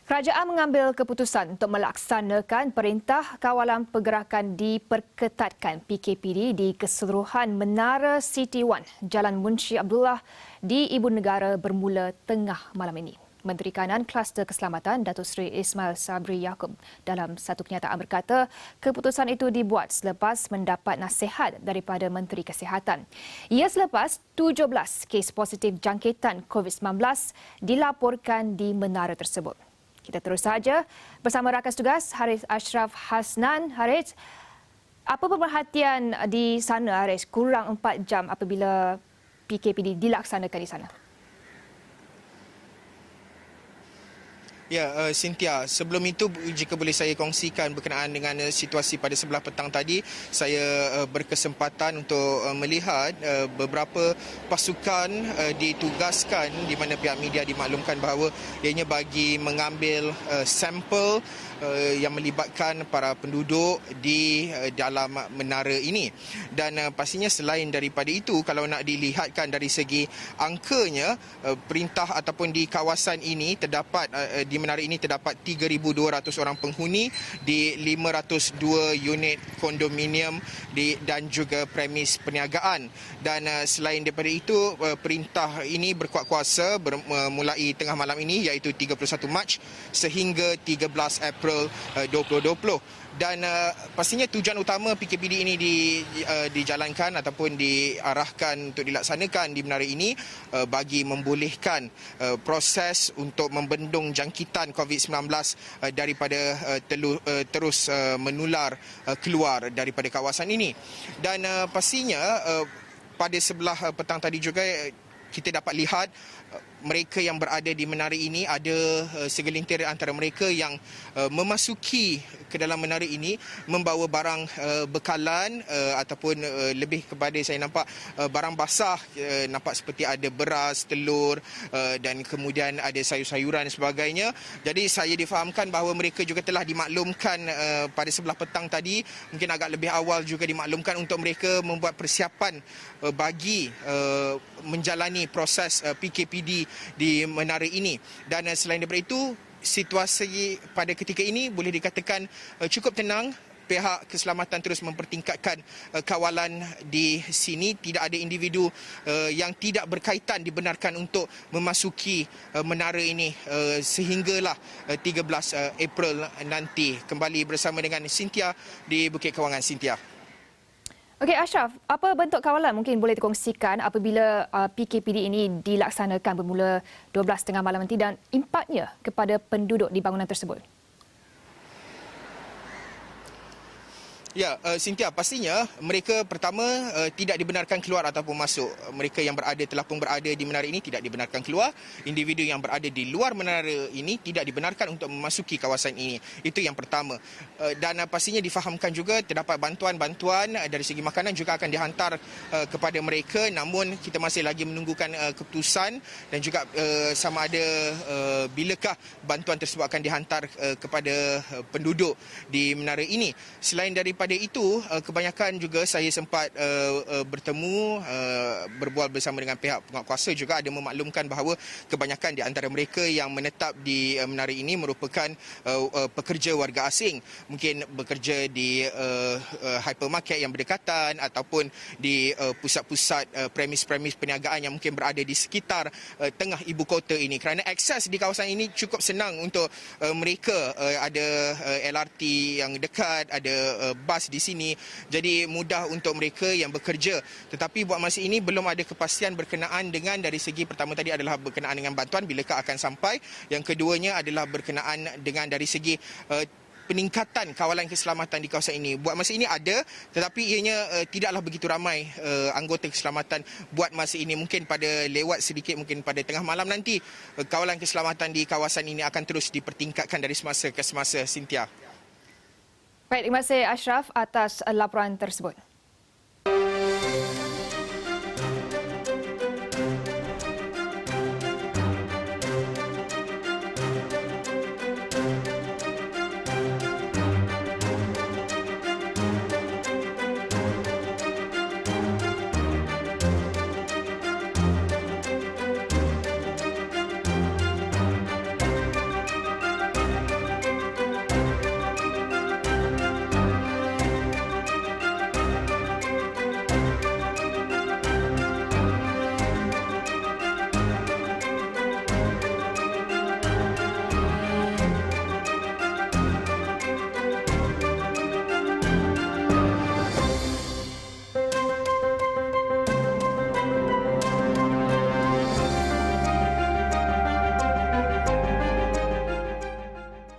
Kerajaan mengambil keputusan untuk melaksanakan perintah kawalan pergerakan diperketatkan PKPD di keseluruhan Menara City One, Jalan Munshi Abdullah di Ibu Negara bermula tengah malam ini. Menteri Kanan Kluster Keselamatan Datuk Seri Ismail Sabri Yaakob dalam satu kenyataan berkata keputusan itu dibuat selepas mendapat nasihat daripada Menteri Kesihatan. Ia selepas 17 kes positif jangkitan COVID-19 dilaporkan di menara tersebut. Kita terus saja bersama rakan tugas Harith Ashraf Hasnan. Harith, apa pemerhatian di sana, Harith? Kurang 4 jam apabila PKPD dilaksanakan di sana. Ya, Cynthia, sebelum itu jika boleh saya kongsikan berkenaan dengan situasi pada sebelah petang tadi, saya berkesempatan untuk melihat beberapa pasukan ditugaskan di mana pihak media dimaklumkan bahawa ianya bagi mengambil sampel yang melibatkan para penduduk di dalam menara ini. Dan pastinya selain daripada itu, kalau nak dilihatkan dari segi angkanya, perintah ataupun di kawasan ini terdapat di menara ini terdapat 3,200 orang penghuni di 502 unit kondominium dan juga premis perniagaan. Dan selain daripada itu, perintah ini berkuat kuasa mulai tengah malam ini iaitu 31 Mac sehingga 13 April 2020. Dan pastinya tujuan utama PKPD ini dijalankan ataupun diarahkan untuk dilaksanakan di menara ini bagi membolehkan proses untuk membendung jangkitan COVID-19 daripada terus menular keluar daripada kawasan ini. Dan pastinya pada sebelah petang tadi juga kita dapat lihat mereka yang berada di menara ini, ada segelintir antara mereka yang memasuki ke dalam menara ini membawa barang bekalan ataupun lebih kepada saya nampak barang basah, nampak seperti ada beras, telur dan kemudian ada sayur-sayuran dan sebagainya. Jadi saya difahamkan bahawa mereka juga telah dimaklumkan pada sebelah petang tadi, mungkin agak lebih awal juga dimaklumkan untuk mereka membuat persiapan bagi menjalani proses PKPD di menara ini. Dan selain daripada itu, situasi pada ketika ini boleh dikatakan cukup tenang. Pihak keselamatan terus mempertingkatkan kawalan di sini. Tidak ada individu yang tidak berkaitan dibenarkan untuk memasuki menara ini sehinggalah 13 April nanti. Kembali bersama dengan Cynthia di Bukit Kewangan. Cynthia. Okey, Ashraf, apa bentuk kawalan mungkin boleh dikongsikan apabila PKPD ini dilaksanakan bermula 12:30 malam nanti dan impaknya kepada penduduk di bangunan tersebut? Ya, Cynthia, pastinya mereka pertama tidak dibenarkan keluar ataupun masuk. Mereka yang telah pun berada di menara ini tidak dibenarkan keluar. Individu yang berada di luar menara ini tidak dibenarkan untuk memasuki kawasan ini. Itu yang pertama. Dan pastinya difahamkan juga terdapat bantuan-bantuan dari segi makanan juga akan dihantar kepada mereka. Namun kita masih lagi menunggukan keputusan dan juga sama ada bilakah bantuan tersebut akan dihantar kepada penduduk di menara ini. Selain daripada itu, kebanyakan juga saya sempat bertemu, berbual bersama dengan pihak penguatkuasa juga ada memaklumkan bahawa kebanyakan di antara mereka yang menetap di menara ini merupakan pekerja warga asing. Mungkin bekerja di hypermarket yang berdekatan ataupun di pusat-pusat premis-premis perniagaan yang mungkin berada di sekitar tengah ibu kota ini. Kerana akses di kawasan ini cukup senang untuk mereka. Ada LRT yang dekat, ada bas di sini, jadi mudah untuk mereka yang bekerja. Tetapi buat masa ini belum ada kepastian berkenaan dengan dari segi pertama tadi adalah berkenaan dengan bantuan bilakah akan sampai. Yang keduanya adalah berkenaan dengan dari segi peningkatan kawalan keselamatan di kawasan ini. Buat masa ini ada, tetapi ianya tidaklah begitu ramai anggota keselamatan buat masa ini. Mungkin pada lewat sedikit, mungkin pada tengah malam nanti kawalan keselamatan di kawasan ini akan terus dipertingkatkan dari semasa ke semasa. Cynthia. Baik, terima kasih Ashraf atas laporan tersebut.